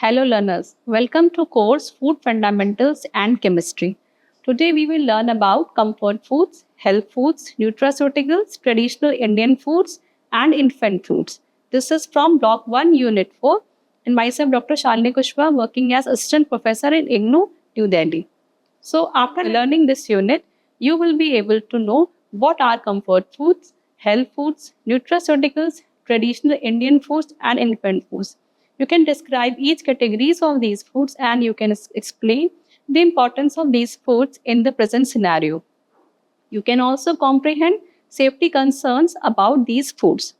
Hello learners, welcome to course Food Fundamentals and Chemistry. Today we will learn about comfort foods, health foods, nutraceuticals, traditional Indian foods and infant foods. This is from Block 1 Unit 4 and myself Dr. Shalini Kushwa working as Assistant Professor in IGNOU, New Delhi. So after learning this unit, you will be able to know what are comfort foods, health foods, nutraceuticals, traditional Indian foods and infant foods. You can describe each categories of these foods and you can explain the importance of these foods in the present scenario. You can also comprehend safety concerns about these foods.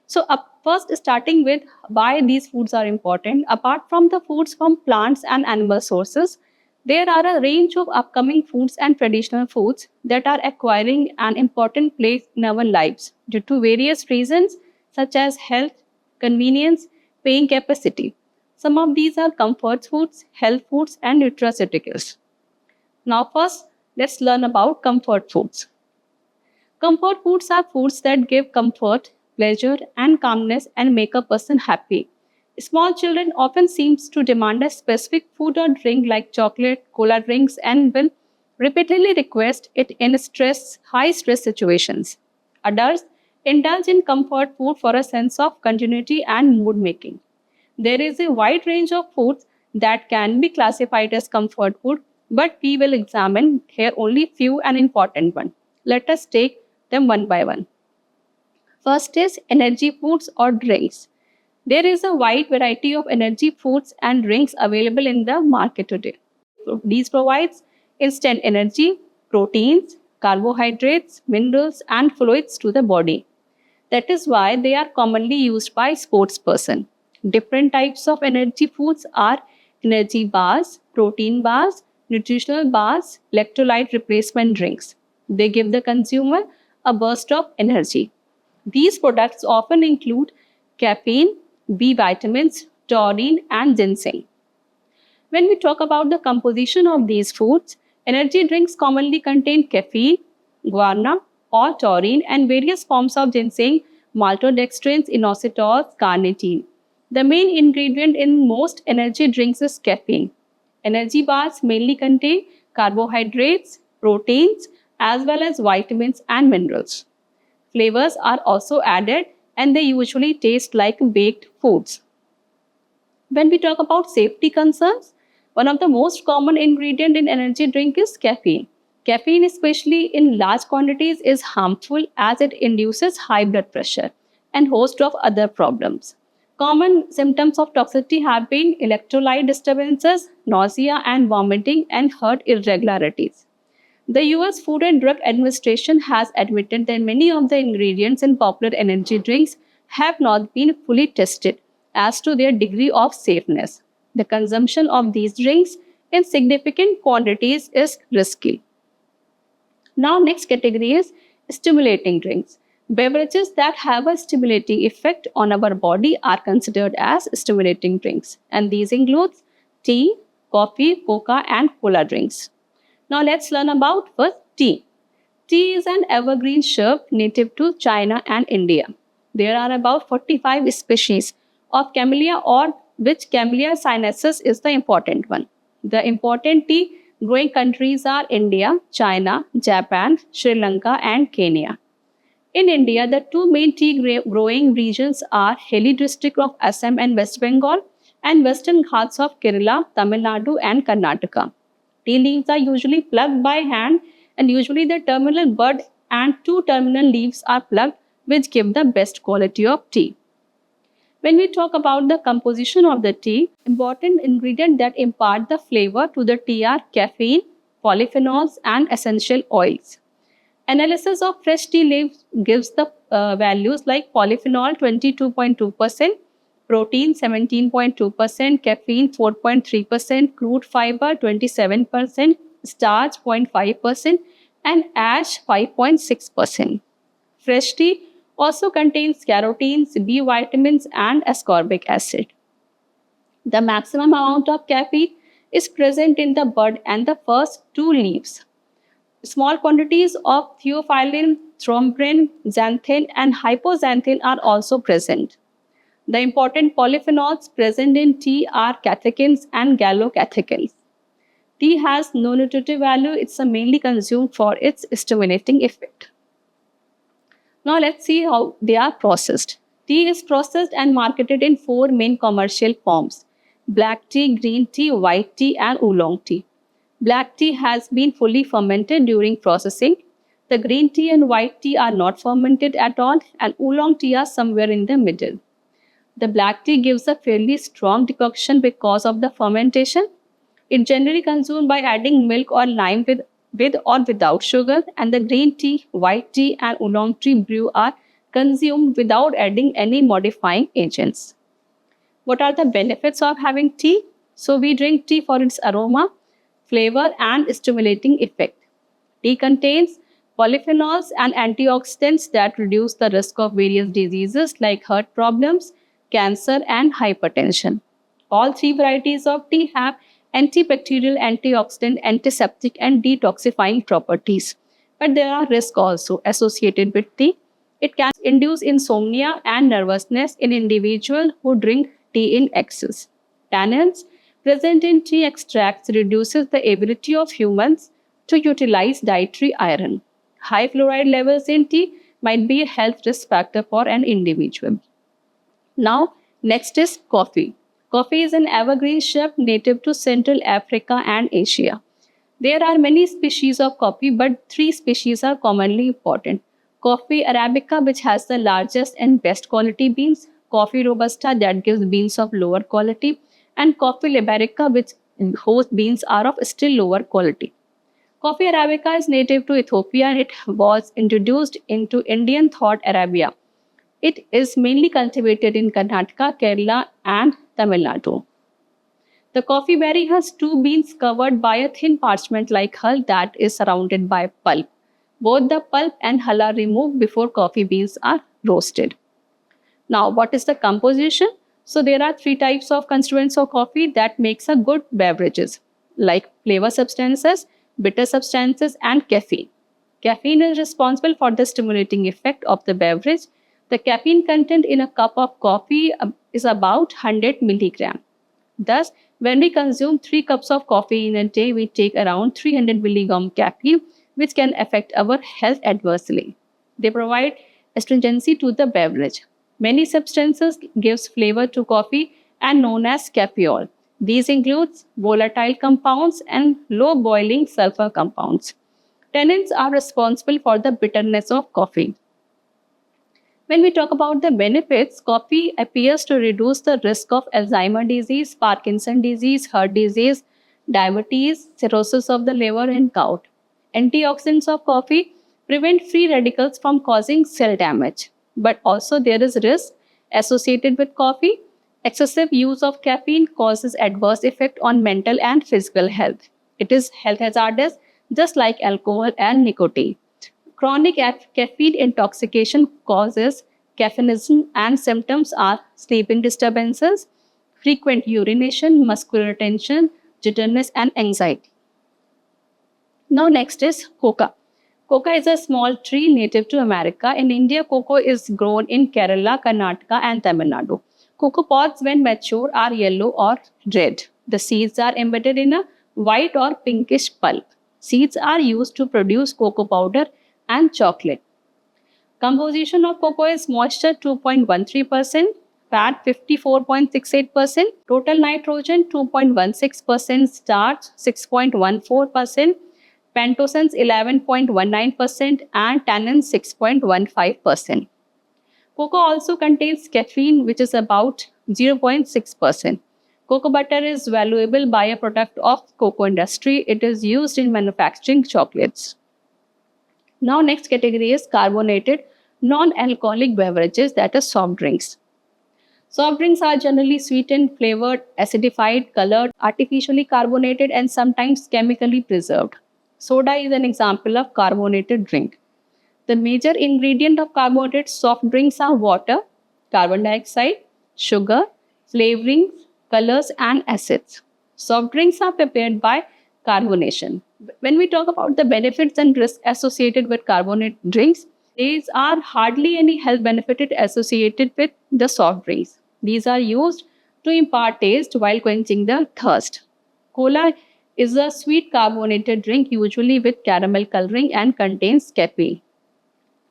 So first starting with why these foods are important. Apart from the foods from plants and animal sources, there are a range of upcoming foods and traditional foods that are acquiring an important place in our lives due to various reasons such as health, convenience, paying capacity. Some of these are comfort foods, health foods, and nutraceuticals. Now first, let's learn about comfort foods. Comfort foods are foods that give comfort, pleasure, and calmness and make a person happy. Small children often seem to demand a specific food or drink like chocolate, cola drinks, and will repeatedly request it in high stress situations. Adults indulge in comfort food for a sense of continuity and mood making. There is a wide range of foods that can be classified as comfort food, but we will examine here only few and important ones. Let us take them one by one. First is energy foods or drinks. There is a wide variety of energy foods and drinks available in the market today. So these provides instant energy, proteins, carbohydrates, minerals and fluids to the body. That is why they are commonly used by sportsperson. Different types of energy foods are energy bars, protein bars, nutritional bars, electrolyte replacement drinks. They give the consumer a burst of energy. These products often include caffeine, B vitamins, taurine, and ginseng. When we talk about the composition of these foods, energy drinks commonly contain caffeine, guarana, or taurine, and various forms of ginseng, maltodextrins, inositols, carnitine. The main ingredient in most energy drinks is caffeine. Energy bars mainly contain carbohydrates, proteins, as well as vitamins and minerals. Flavors are also added and they usually taste like baked foods. When we talk about safety concerns, one of the most common ingredient in energy drink is caffeine. Caffeine, especially in large quantities, is harmful as it induces high blood pressure and host of other problems. Common symptoms of toxicity have been electrolyte disturbances, nausea and vomiting, and heart irregularities. The US Food and Drug Administration has admitted that many of the ingredients in popular energy drinks have not been fully tested as to their degree of safeness. The consumption of these drinks in significant quantities is risky. Now, next category is stimulating drinks. Beverages that have a stimulating effect on our body are considered as stimulating drinks, and these include tea, coffee, coca, and cola drinks. Now let's learn about first tea. Tea is an evergreen shrub native to China and India. There are about 45 species of camellia, or which Camellia sinensis is the important one. The important tea growing countries are India, China, Japan, Sri Lanka and Kenya. In India, the two main tea growing regions are hilly district of Assam and West Bengal and western Ghats of Kerala, Tamil Nadu and Karnataka. Tea leaves are usually plucked by hand and usually the terminal bud and two terminal leaves are plucked, which give the best quality of tea. When we talk about the composition of the tea, important ingredients that impart the flavor to the tea are caffeine, polyphenols and essential oils. Analysis of fresh tea leaves gives the values like polyphenol 22.2%, protein 17.2%, caffeine 4.3%, crude fiber 27%, starch 0.5%, and ash 5.6%. Fresh tea also contains carotenes, B vitamins, and ascorbic acid. The maximum amount of caffeine is present in the bud and the first two leaves. Small quantities of theophylline, thrombin, xanthan, and hypoxanthine are also present. The important polyphenols present in tea are catechins and gallocatechins. Tea has no nutritive value, it's mainly consumed for its stimulating effect. Now let's see how they are processed. Tea is processed and marketed in four main commercial forms: black tea, green tea, white tea, and oolong tea. Black tea has been fully fermented during processing. The green tea and white tea are not fermented at all, and oolong tea are somewhere in the middle. The black tea gives a fairly strong decoction because of the fermentation. It's generally consumed by adding milk or lime with or without sugar, and the green tea, white tea, and oolong tea brew are consumed without adding any modifying agents. What are the benefits of having tea? So, we drink tea for its aroma, flavor, and stimulating effect. Tea contains polyphenols and antioxidants that reduce the risk of various diseases like heart problems, cancer, and hypertension. All three varieties of tea have antibacterial, antioxidant, antiseptic, and detoxifying properties. But there are risks also associated with tea. It can induce insomnia and nervousness in individuals who drink tea in excess. Tannins present in tea extracts reduces the ability of humans to utilize dietary iron. High fluoride levels in tea might be a health risk factor for an individual. Now, next is coffee. Coffee is an evergreen shrub native to Central Africa and Asia. There are many species of coffee, but three species are commonly important. Coffee Arabica, which has the largest and best quality beans, Coffee Robusta, that gives beans of lower quality, and Coffee Liberica, which whose beans are of still lower quality. Coffee Arabica is native to Ethiopia and it was introduced into Indian thought Arabia. It is mainly cultivated in Karnataka, Kerala, and Tamil Nadu. The coffee berry has two beans covered by a thin parchment like hull that is surrounded by pulp. Both the pulp and hull are removed before coffee beans are roasted. Now, what is the composition? So, there are three types of constituents of coffee that makes a good beverages, like flavor substances, bitter substances, and caffeine. Caffeine is responsible for the stimulating effect of the beverage. The caffeine content in a cup of coffee is about 100 milligram. Thus, when we consume 3 cups of coffee in a day, we take around 300 milligram caffeine, which can affect our health adversely. They provide astringency to the beverage. Many substances gives flavor to coffee and known as caffeol. These include volatile compounds and low boiling sulfur compounds. Tannins are responsible for the bitterness of coffee. When we talk about the benefits, coffee appears to reduce the risk of Alzheimer's disease, Parkinson's disease, heart disease, diabetes, cirrhosis of the liver, and gout. Antioxidants of coffee prevent free radicals from causing cell damage. But also there is risk associated with coffee. Excessive use of caffeine causes adverse effect on mental and physical health. It is health hazardous just like alcohol and nicotine. Chronic caffeine intoxication causes caffeinism and symptoms are sleeping disturbances, frequent urination, muscular tension, jitteriness, and anxiety. Now next is coca. Coca is a small tree native to America. In India, cocoa is grown in Kerala, Karnataka, and Tamil Nadu. Cocoa pods, when mature, are yellow or red. The seeds are embedded in a white or pinkish pulp. Seeds are used to produce cocoa powder and chocolate. Composition of cocoa is moisture 2.13%, fat 54.68%, total nitrogen 2.16%, starch 6.14%, pantothens 11.19%, and tannins 6.15%. Cocoa also contains caffeine, which is about 0.6%. Cocoa butter is valuable byproduct of cocoa industry. It is used in manufacturing chocolates. Now next category is carbonated non-alcoholic beverages, that is soft drinks. Soft drinks are generally sweetened, flavored, acidified, colored, artificially carbonated, and sometimes chemically preserved. Soda is an example of carbonated drink. The major ingredient of carbonated soft drinks are water, carbon dioxide, sugar, flavorings, colors, and acids. Soft drinks are prepared by carbonation. When we talk about the benefits and risks associated with carbonated drinks, there are hardly any health benefits associated with the soft drinks. These are used to impart taste while quenching the thirst. Cola is a sweet carbonated drink usually with caramel coloring and contains caffeine.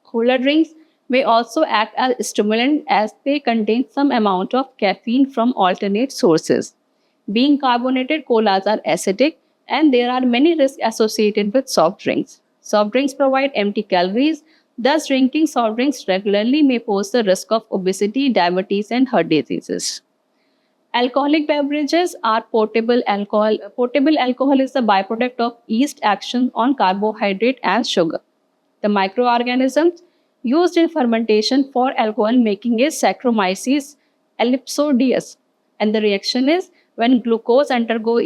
Cola drinks may also act as stimulant as they contain some amount of caffeine from alternate sources. Being carbonated, colas are acidic and there are many risks associated with soft drinks. Soft drinks provide empty calories, thus, drinking soft drinks regularly may pose the risk of obesity, diabetes, and heart diseases. Alcoholic beverages are portable alcohol. Portable alcohol is the byproduct of yeast action on carbohydrate and sugar. The microorganisms used in fermentation for alcohol making is Saccharomyces ellipsoideus. And the reaction is when glucose undergo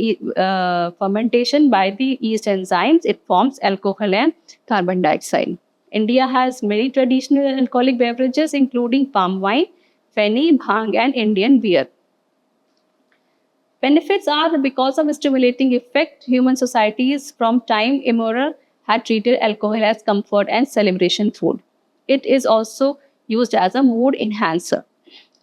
fermentation by the yeast enzymes, it forms alcohol and carbon dioxide. India has many traditional alcoholic beverages including palm wine, feni, bhang, and Indian beer. Benefits are because of stimulating effect, human societies from time immemorial had treated alcohol as comfort and celebration food. It is also used as a mood enhancer.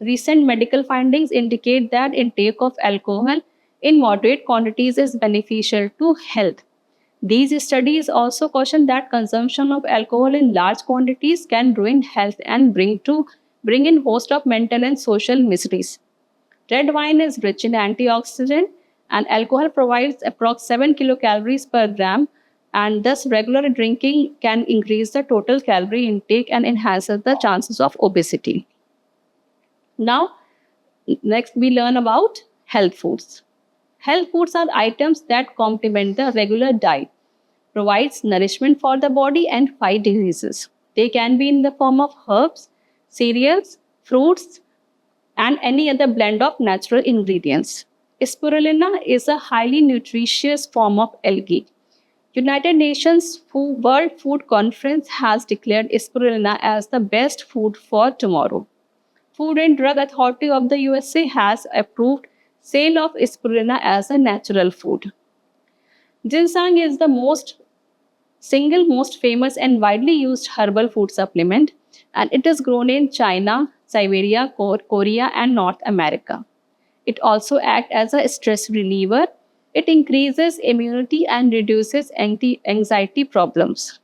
Recent medical findings indicate that intake of alcohol in moderate quantities is beneficial to health. These studies also caution that consumption of alcohol in large quantities can ruin health and bring in host of mental and social miseries. Red wine is rich in antioxidant and alcohol provides approx 7 kilocalories per gram and thus regular drinking can increase the total calorie intake and enhances the chances of obesity. Now, next we learn about health foods. Health foods are items that complement the regular diet, provides nourishment for the body and fight diseases. They can be in the form of herbs, cereals, fruits, and any other blend of natural ingredients. Spirulina is a highly nutritious form of algae. United Nations World Food Conference has declared spirulina as the best food for tomorrow. Food and Drug Authority of the USA has approved sale of spirulina as a natural food. Ginseng is the single most famous and widely used herbal food supplement, and it is grown in China, Siberia, Korea, and North America. It also acts as a stress reliever. It increases immunity and reduces anxiety problems.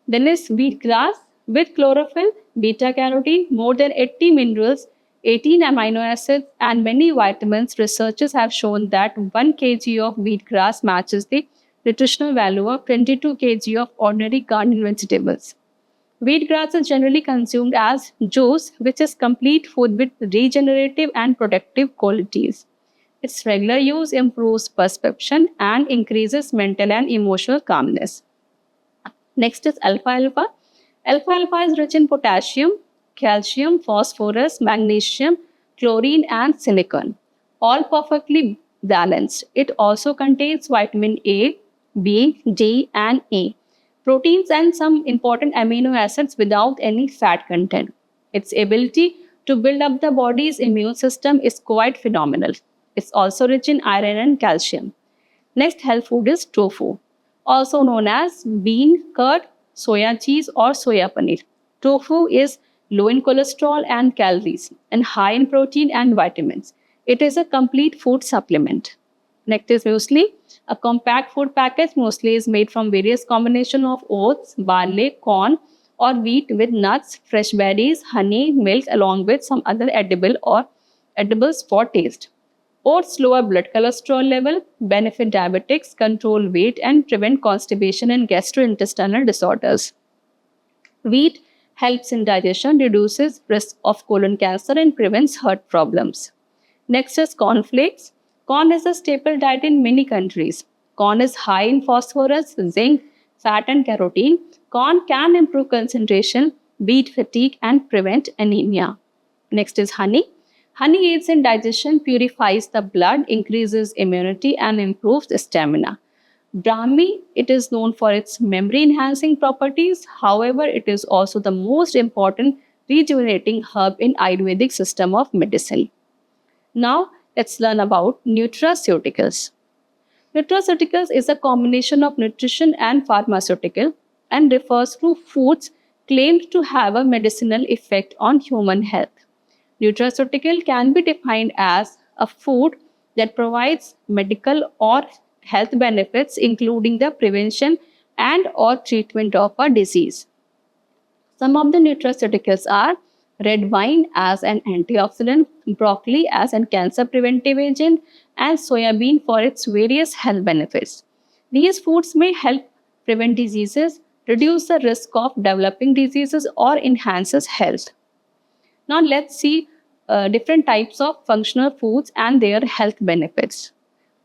Then is wheatgrass with chlorophyll, beta carotene, more than 80 minerals, 18 amino acids, and many vitamins. Researchers have shown that 1 kg of wheatgrass matches the nutritional value of 22 kg of ordinary garden vegetables. Wheatgrass is generally consumed as juice, which is complete food with regenerative and protective qualities. Its regular use improves perception and increases mental and emotional calmness. Next is alfalfa. Alfalfa is rich in potassium, calcium, phosphorus, magnesium, chlorine, and silicon, all perfectly balanced. It also contains vitamin A, B, D, and E, proteins, and some important amino acids without any fat content. Its ability to build up the body's immune system is quite phenomenal. It's also rich in iron and calcium. Next health food is tofu, also known as bean curd, soya cheese, or soya paneer. Tofu is low in cholesterol and calories and high in protein and vitamins. It is a complete food supplement. Next is muesli. A compact food package, muesli is made from various combination of oats, barley, corn, or wheat with nuts, fresh berries, honey, milk, along with some other edibles for taste. Oats lower blood cholesterol level, benefit diabetics, control weight, and prevent constipation and gastrointestinal disorders. Wheat helps in digestion, reduces risk of colon cancer, and prevents heart problems. Next is cornflakes. Corn is a staple diet in many countries. Corn is high in phosphorus, zinc, fat, and carotene. Corn can improve concentration, beat fatigue, and prevent anemia. Next is honey. Honey aids in digestion, purifies the blood, increases immunity, and improves stamina. Brahmi, it is known for its memory enhancing properties. However, it is also the most important rejuvenating herb in Ayurvedic system of medicine. Now, let's learn about nutraceuticals. Nutraceuticals is a combination of nutrition and pharmaceutical and refers to foods claimed to have a medicinal effect on human health. Nutraceutical can be defined as a food that provides medical or health benefits including the prevention and or treatment of a disease. Some of the nutraceuticals are red wine as an antioxidant, broccoli as a cancer preventive agent, and soya bean for its various health benefits. These foods may help prevent diseases, reduce the risk of developing diseases, or enhances health. Now let's see different types of functional foods and their health benefits.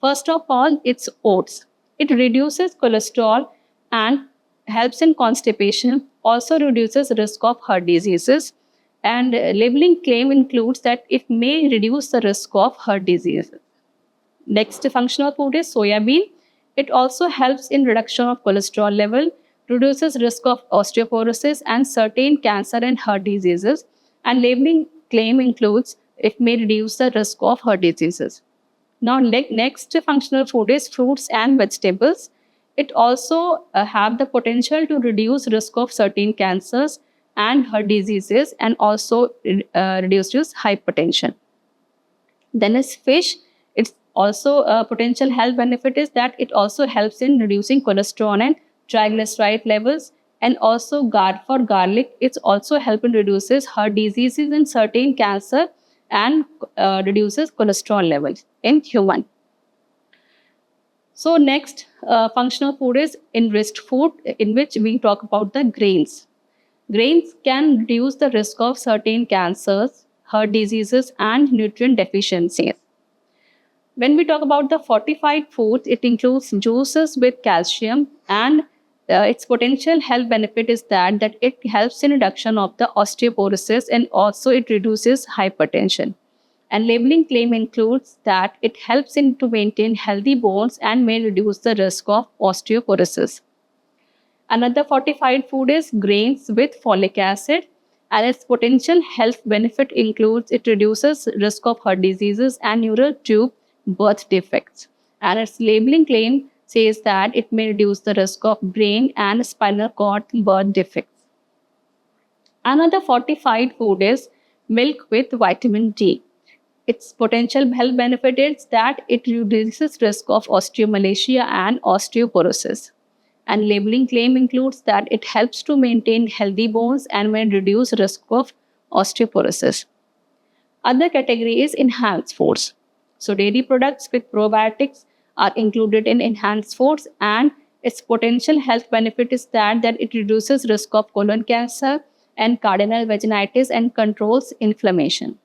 First of all, it's oats. It reduces cholesterol and helps in constipation, also reduces risk of heart diseases, and labeling claim includes that it may reduce the risk of heart disease. Next functional food is soya bean. It also helps in reduction of cholesterol level, reduces risk of osteoporosis and certain cancer and heart diseases. And labeling claim includes it may reduce the risk of heart diseases. Now, next functional food is fruits and vegetables. It also have the potential to reduce risk of certain cancers and heart diseases and also reduces hypertension. Then is fish. It's also a potential health benefit is that it also helps in reducing cholesterol and triglyceride levels. And also for garlic, it's also help in reduces heart diseases and certain cancer and reduces cholesterol levels in human. So next functional food is enriched food in which we talk about the grains. Grains can reduce the risk of certain cancers, heart diseases, and nutrient deficiencies. When we talk about the fortified foods, it includes juices with calcium and its potential health benefit is that it helps in reduction of the osteoporosis and also it reduces hypertension. And labeling claim includes that it helps in to maintain healthy bones and may reduce the risk of osteoporosis. Another fortified food is grains with folic acid, and its potential health benefit includes it reduces risk of heart diseases and neural tube birth defects. And its labeling claim says that it may reduce the risk of brain and spinal cord birth defects. Another fortified food is milk with vitamin D. Its potential health benefit is that it reduces risk of osteomalacia and osteoporosis. And labeling claim includes that it helps to maintain healthy bones and may reduce risk of osteoporosis. Other category is enhanced foods. So dairy products with probiotics are included in enhanced foods and its potential health benefit is that it reduces risk of colon cancer and cardinal vaginitis and controls inflammation.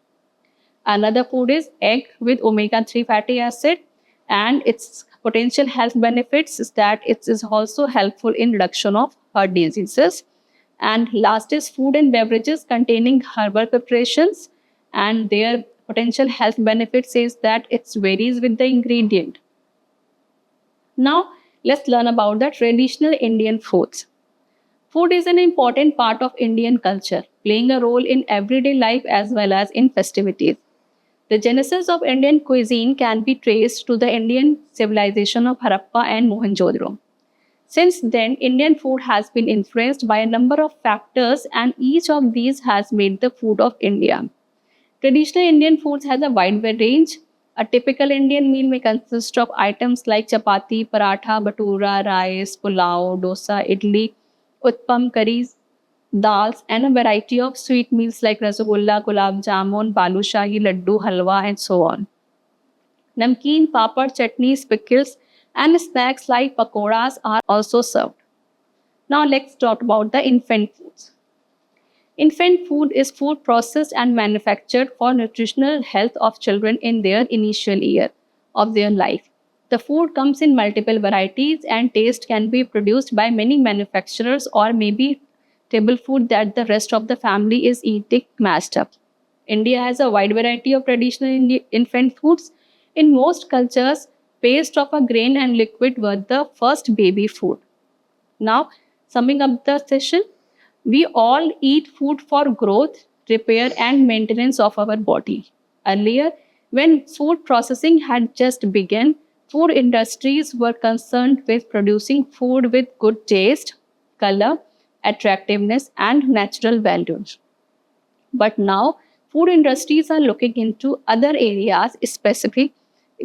Another food is egg with omega-3 fatty acid and its potential health benefits is that it is also helpful in reduction of heart diseases. And last is food and beverages containing herbal preparations and their potential health benefits is that it varies with the ingredient. Now let's learn about the traditional Indian foods. Food is an important part of Indian culture, playing a role in everyday life as well as in festivities. The genesis of Indian cuisine can be traced to the Indian civilization of Harappa and Mohenjo-daro. Since then, Indian food has been influenced by a number of factors and each of these has made the food of India. Traditional Indian foods has a wide range. A typical Indian meal may consist of items like chapati, paratha, bhatura, rice, pulao, dosa, idli, utpam, curries, dals, and a variety of sweet meals like rasgulla, gulab jamun, balushahi, laddu, halwa, and so on. Namkeen, papad, chutneys, pickles, and snacks like pakoras are also served. Now let's talk about the infant foods. Infant food is food processed and manufactured for nutritional health of children in their initial year of their life. The food comes in multiple varieties and taste can be produced by many manufacturers or maybe table food that the rest of the family is eating mashed up. India has a wide variety of traditional infant foods. In most cultures, paste of a grain and liquid were the first baby food. Now, summing up the session, we all eat food for growth, repair, and maintenance of our body. Earlier, when food processing had just begun, food industries were concerned with producing food with good taste, color, attractiveness, and natural values. But now, food industries are looking into other areas specifically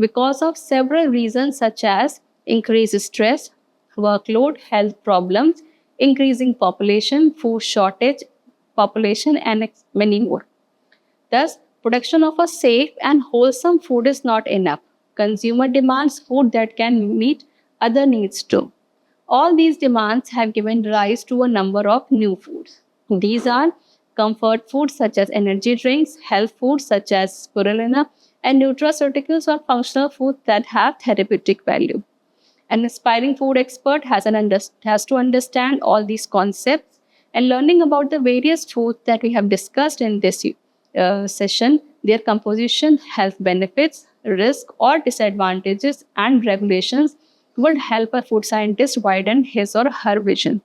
because of several reasons such as increased stress, workload, health problems, increasing population, food shortage, population, and many more. Thus, production of a safe and wholesome food is not enough. Consumer demands food that can meet other needs too. All these demands have given rise to a number of new foods. These are comfort foods such as energy drinks, health foods such as spirulina, and nutraceuticals or functional foods that have therapeutic value. An aspiring food expert has to understand all these concepts, and learning about the various foods that we have discussed in this session, their composition, health benefits, risk or disadvantages, and regulations would help a food scientist widen his or her vision.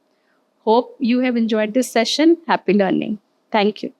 Hope you have enjoyed this session. Happy learning. Thank you.